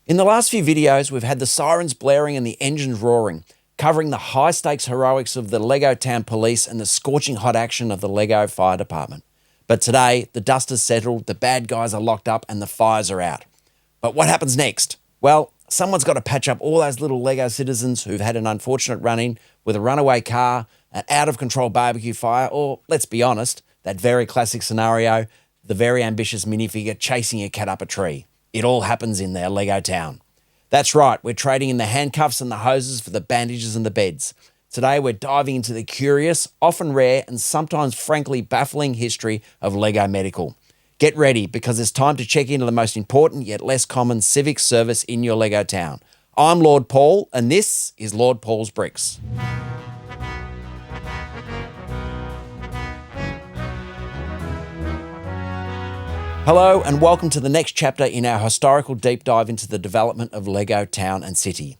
In the last few videos, we've had the sirens blaring and the engines roaring, covering the high-stakes heroics of the Lego Town Police and the scorching hot action of the Lego Fire Department. But today, the dust has settled, the bad guys are locked up, and the fires are out. But what happens next? Well, someone's got to patch up all those little Lego citizens who've had an unfortunate run-in with a runaway car, an out-of-control barbecue fire, or, let's be honest, that very classic scenario, the very ambitious minifigure chasing a cat up a tree. It all happens in their Lego town. That's right, we're trading in the handcuffs and the hoses for the bandages and the beds. Today we're diving into the curious, often rare, and sometimes frankly baffling history of Lego Medical. Get ready, because it's time to check into the most important yet less common civic service in your Lego town. I'm Lord Paul, and this is Lord Paul's Bricks. Hello and welcome to the next chapter in our historical deep dive into the development of Lego Town and City.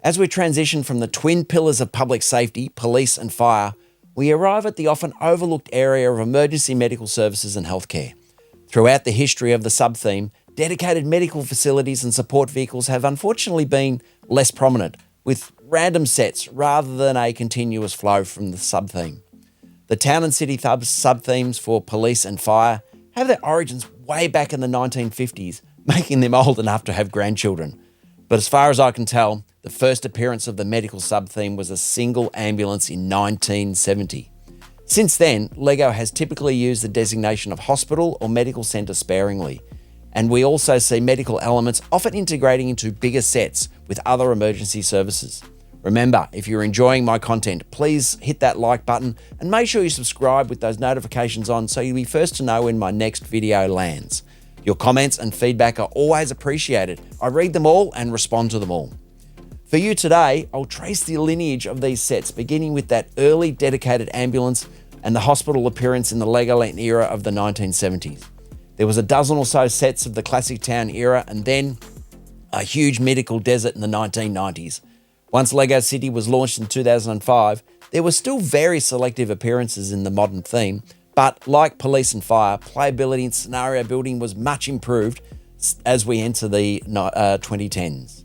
As we transition from the twin pillars of public safety, police and fire, we arrive at the often overlooked area of emergency medical services and healthcare. Throughout the history of the sub-theme, dedicated medical facilities and support vehicles have unfortunately been less prominent, with random sets rather than a continuous flow from the sub-theme. The town and city sub-themes for police and fire have their origins way back in the 1950s, making them old enough to have grandchildren. But as far as I can tell, the first appearance of the medical sub-theme was a single ambulance in 1970. Since then, Lego has typically used the designation of hospital or medical centre sparingly, and we also see medical elements often integrating into bigger sets with other emergency services. Remember, if you're enjoying my content, please hit that like button and make sure you subscribe with those notifications on so you'll be first to know when my next video lands. Your comments and feedback are always appreciated. I read them all and respond to them all. For you today, I'll trace the lineage of these sets, beginning with that early dedicated ambulance and the hospital appearance in the Legoland era of the 1970s. There was a dozen or so sets of the classic town era and then a huge medical desert in the 1990s. Once Lego City was launched in 2005, there were still very selective appearances in the modern theme, but like police and fire, playability and scenario building was much improved as we enter the 2010s.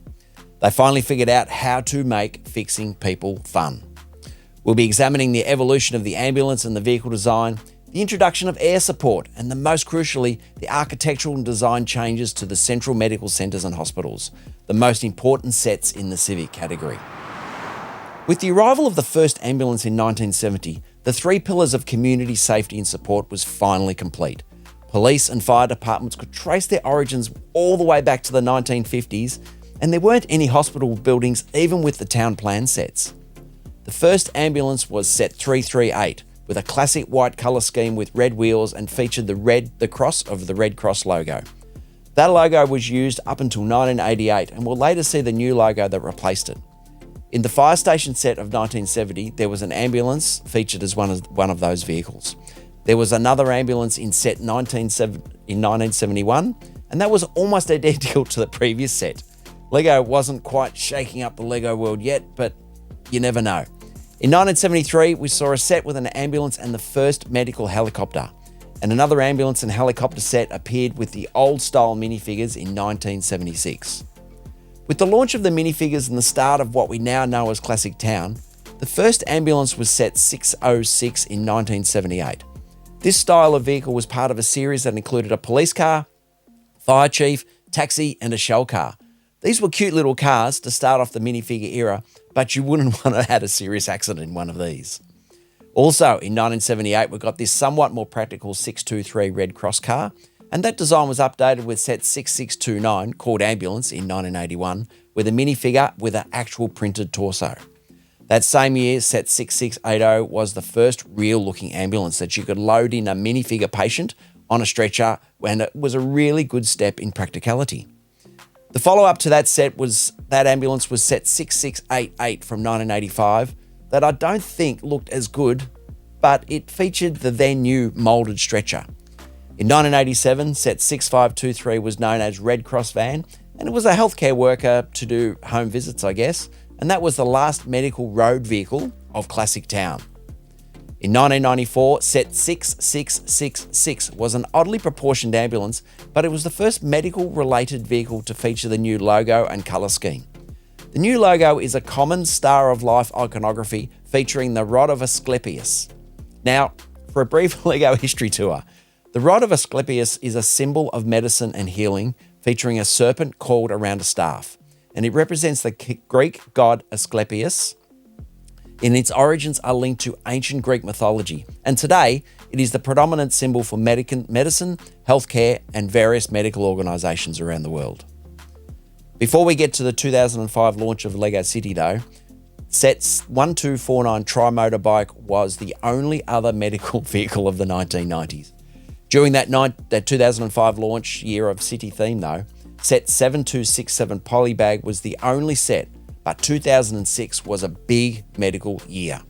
They finally figured out how to make fixing people fun. We'll be examining the evolution of the ambulance and the vehicle design, the introduction of air support, and most crucially, the architectural and design changes to the central medical centres and hospitals, the most important sets in the civic category. With the arrival of the first ambulance in 1970, the three pillars of community safety and support was finally complete. Police and fire departments could trace their origins all the way back to the 1950s, and there weren't any hospital buildings even with the town plan sets. The first ambulance was set 338, with a classic white colour scheme with red wheels and featured the cross of the Red Cross logo. That logo was used up until 1988 and we'll later see the new logo that replaced it. In the fire station set of 1970, there was an ambulance featured as one of those vehicles. There was another ambulance in set in 1971, and that was almost identical to the previous set. Lego wasn't quite shaking up the Lego world yet, but you never know. In 1973, we saw a set with an ambulance and the first medical helicopter, and another ambulance and helicopter set appeared with the old-style minifigures in 1976. With the launch of the minifigures and the start of what we now know as Classic Town, the first ambulance was set 606 in 1978. This style of vehicle was part of a series that included a police car, fire chief, taxi, and a shell car. These were cute little cars to start off the minifigure era, but you wouldn't want to have a serious accident in one of these. Also, in 1978, we got this somewhat more practical 623 Red Cross car, and that design was updated with set 6629, called Ambulance, in 1981, with a minifigure with an actual printed torso. That same year, set 6680 was the first real-looking ambulance that you could load in a minifigure patient on a stretcher, and it was a really good step in practicality. The follow-up to that ambulance was set 6688 from 1985 that I don't think looked as good, but it featured the then new moulded stretcher. In 1987, set 6523 was known as Red Cross van, and it was a healthcare worker to do home visits, I guess, and that was the last medical road vehicle of Classic Town. In 1994, set 6666 was an oddly proportioned ambulance, but it was the first medical-related vehicle to feature the new logo and colour scheme. The new logo is a common Star of Life iconography featuring the Rod of Asclepius. Now, for a brief LEGO history tour, the Rod of Asclepius is a symbol of medicine and healing, featuring a serpent coiled around a staff, and it represents the Greek god Asclepius. In its origins are linked to ancient Greek mythology, and today it is the predominant symbol for medicine, healthcare, and various medical organisations around the world. Before we get to the 2005 launch of LEGO City though, set 1249 Tri-Motorbike was the only other medical vehicle of the 1990s. During that 2005 launch year of City theme though, set 7267 Polybag was the only set, but 2006 was a big medical year.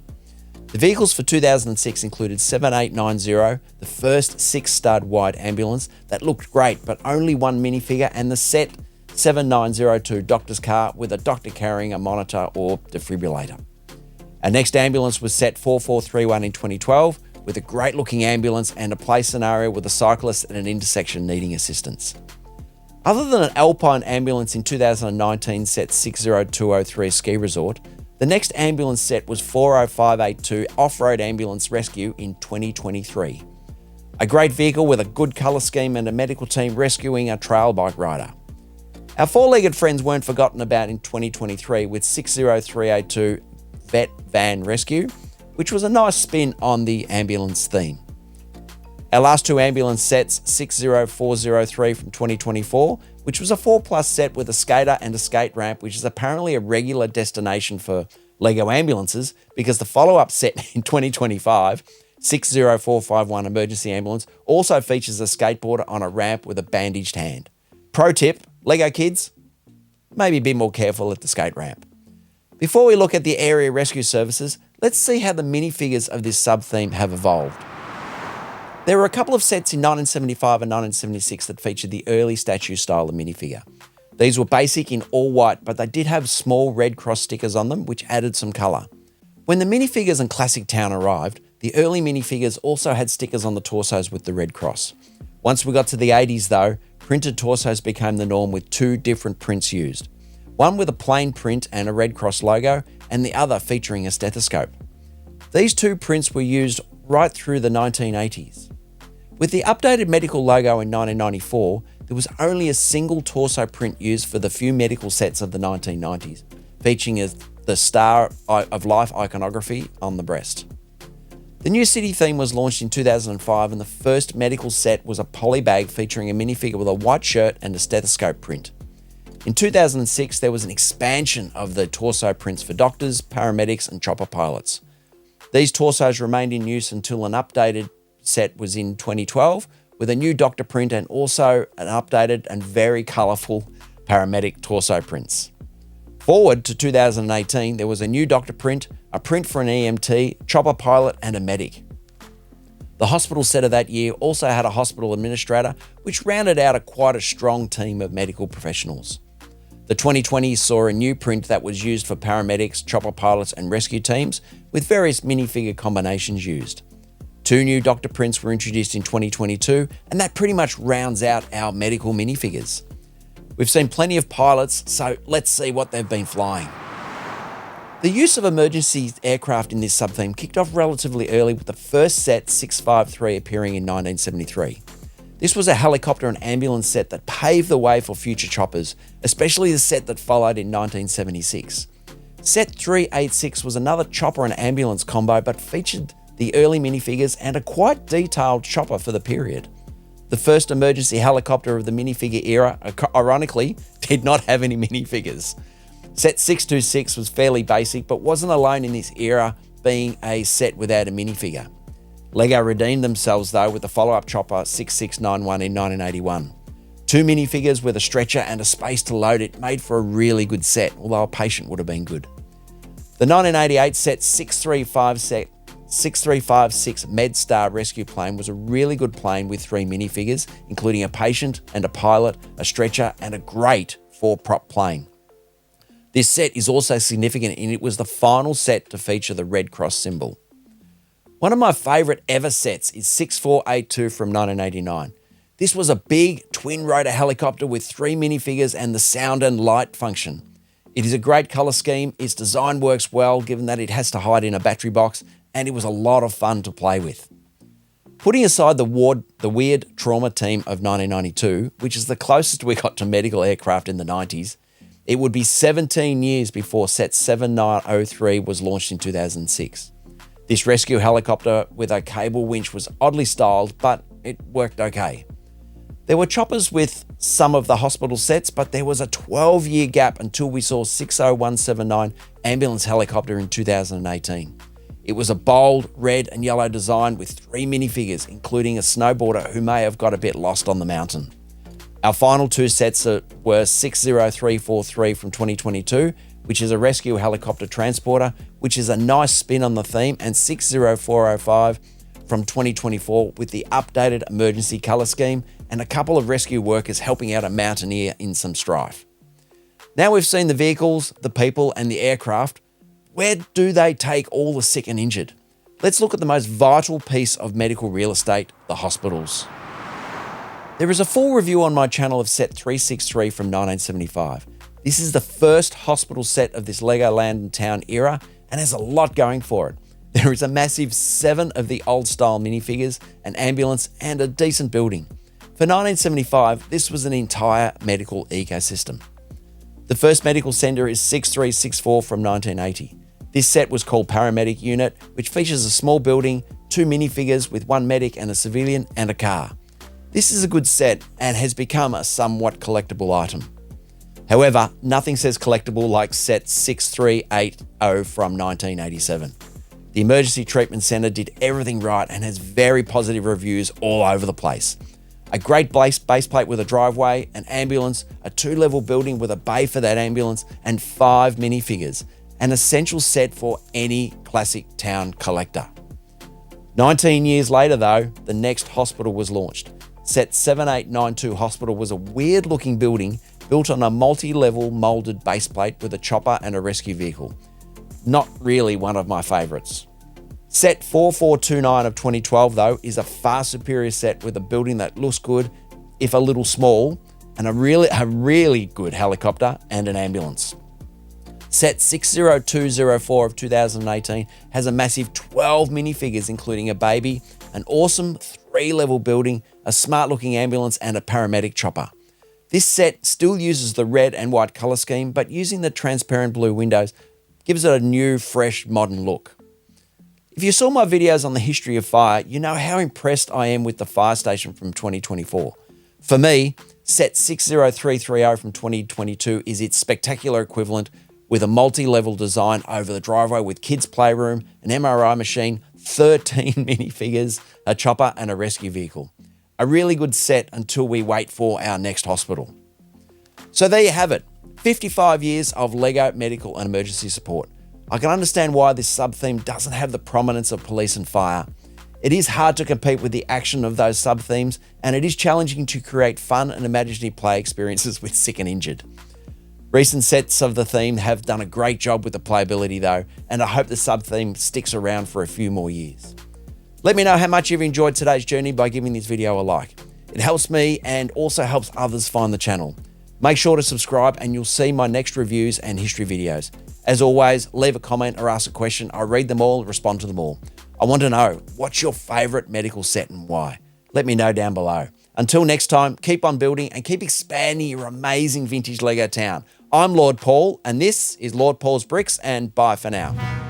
The vehicles for 2006 included 7890, the first 6-stud wide ambulance that looked great but only one minifigure, and the set 7902 doctor's car with a doctor carrying a monitor or defibrillator. Our next ambulance was set 4431 in 2012 with a great looking ambulance and a play scenario with a cyclist at an intersection needing assistance. Other than an Alpine ambulance in 2019 set 60203 ski resort, the next ambulance set was 40582 off-road ambulance rescue in 2023. A great vehicle with a good colour scheme and a medical team rescuing a trail bike rider. Our four-legged friends weren't forgotten about in 2023 with 60382 Vet Van Rescue, which was a nice spin on the ambulance theme. Our last two ambulance sets, 60403 from 2024, which was a 4+ set with a skater and a skate ramp, which is apparently a regular destination for LEGO ambulances because the follow-up set in 2025, 60451 Emergency Ambulance, also features a skateboarder on a ramp with a bandaged hand. Pro tip, LEGO kids, maybe be more careful at the skate ramp. Before we look at the area rescue services, let's see how the minifigures of this sub-theme have evolved. There were a couple of sets in 1975 and 1976 that featured the early statue style of minifigure. These were basic in all white, but they did have small Red Cross stickers on them, which added some colour. When the minifigures in Classic Town arrived, the early minifigures also had stickers on the torsos with the Red Cross. Once we got to the 80s though, printed torsos became the norm with two different prints used. One with a plain print and a Red Cross logo, and the other featuring a stethoscope. These two prints were used right through the 1980s. With the updated medical logo in 1994, there was only a single torso print used for the few medical sets of the 1990s, featuring the Star of Life iconography on the breast. The new city theme was launched in 2005, and the first medical set was a polybag featuring a minifigure with a white shirt and a stethoscope print. In 2006, there was an expansion of the torso prints for doctors, paramedics, and chopper pilots. These torsos remained in use until an updated set was in 2012 with a new doctor print and also an updated and very colourful paramedic torso prints. Forward to 2018, there was a new doctor print, a print for an EMT, chopper pilot, and a medic. The hospital set of that year also had a hospital administrator, which rounded out quite a strong team of medical professionals. The 2020s saw a new print that was used for paramedics, chopper pilots, and rescue teams, with various minifigure combinations used. Two new doctor prints were introduced in 2022, and that pretty much rounds out our medical minifigures. We've seen plenty of pilots, so let's see what they've been flying. The use of emergency aircraft in this sub-theme kicked off relatively early with the first set 653 appearing in 1973. This was a helicopter and ambulance set that paved the way for future choppers, especially the set that followed in 1976. Set 386 was another chopper and ambulance combo, but featured the early minifigures and a quite detailed chopper for the period. The first emergency helicopter of the minifigure era, ironically, did not have any minifigures. Set 626 was fairly basic, but wasn't alone in this era being a set without a minifigure. LEGO redeemed themselves though with the follow-up chopper 6691 in 1981. Two minifigures with a stretcher and a space to load it made for a really good set, although a patient would have been good. The 1988 set 6356 MedStar rescue plane was a really good plane with three minifigures, including a patient and a pilot, a stretcher, and a great 4-prop plane. This set is also significant in it was the final set to feature the Red Cross symbol. One of my favourite ever sets is 6482 from 1989. This was a big twin-rotor helicopter with 3 minifigures and the sound and light function. It is a great colour scheme, its design works well given that it has to hide in a battery box, and it was a lot of fun to play with. Putting aside the weird trauma team of 1992, which is the closest we got to medical aircraft in the 90s, it would be 17 years before set 7903 was launched in 2006. This rescue helicopter with a cable winch was oddly styled, but it worked okay. There were choppers with some of the hospital sets, but there was a 12-year gap until we saw 60179 ambulance helicopter in 2018. It was a bold red and yellow design with 3 minifigures, including a snowboarder who may have got a bit lost on the mountain. Our final 2 sets were 60343 from 2022, which is a rescue helicopter transporter, which is a nice spin on the theme, and 60405 from 2024 with the updated emergency colour scheme and a couple of rescue workers helping out a mountaineer in some strife. Now we've seen the vehicles, the people and the aircraft, where do they take all the sick and injured? Let's look at the most vital piece of medical real estate, the hospitals. There is a full review on my channel of set 363 from 1975. This is the first hospital set of this Legoland and Town era and has a lot going for it. There is a massive 7 of the old style minifigures, an ambulance and a decent building. For 1975, this was an entire medical ecosystem. The first medical centre is 6364 from 1980. This set was called Paramedic Unit, which features a small building, 2 minifigures with 1 medic and a civilian, and a car. This is a good set and has become a somewhat collectible item. However, nothing says collectible like set 6380 from 1987. The Emergency Treatment Centre did everything right and has very positive reviews all over the place. A great base plate with a driveway, an ambulance, a 2-level building with a bay for that ambulance, and 5 minifigures. An essential set for any classic town collector. 19 years later though, the next hospital was launched. Set 7892 Hospital was a weird looking building built on a multi-level moulded base plate with a chopper and a rescue vehicle. Not really one of my favourites. Set 4429 of 2012 though is a far superior set with a building that looks good, if a little small, and a really good helicopter and an ambulance. Set 60204 of 2018 has a massive 12 minifigures including a baby, an awesome 3-level building, a smart looking ambulance and a paramedic chopper. This set still uses the red and white colour scheme, but using the transparent blue windows gives it a new, fresh, modern look. If you saw my videos on the history of fire, you know how impressed I am with the fire station from 2024. For me, set 60330 from 2022 is its spectacular equivalent with a multi-level design over the driveway with kids' playroom, an MRI machine, 13 minifigures, a chopper and a rescue vehicle. A really good set until we wait for our next hospital. So there you have it, 55 years of LEGO medical and emergency support. I can understand why this sub-theme doesn't have the prominence of police and fire. It is hard to compete with the action of those sub-themes, and it is challenging to create fun and imaginative play experiences with sick and injured. Recent sets of the theme have done a great job with the playability though, and I hope the sub-theme sticks around for a few more years. Let me know how much you've enjoyed today's journey by giving this video a like. It helps me and also helps others find the channel. Make sure to subscribe and you'll see my next reviews and history videos. As always, leave a comment or ask a question. I read them all, respond to them all. I want to know, what's your favourite medical set and why? Let me know down below. Until next time, keep on building and keep expanding your amazing vintage LEGO town. I'm Lord Paul, and this is Lord Paul's Bricks, and bye for now.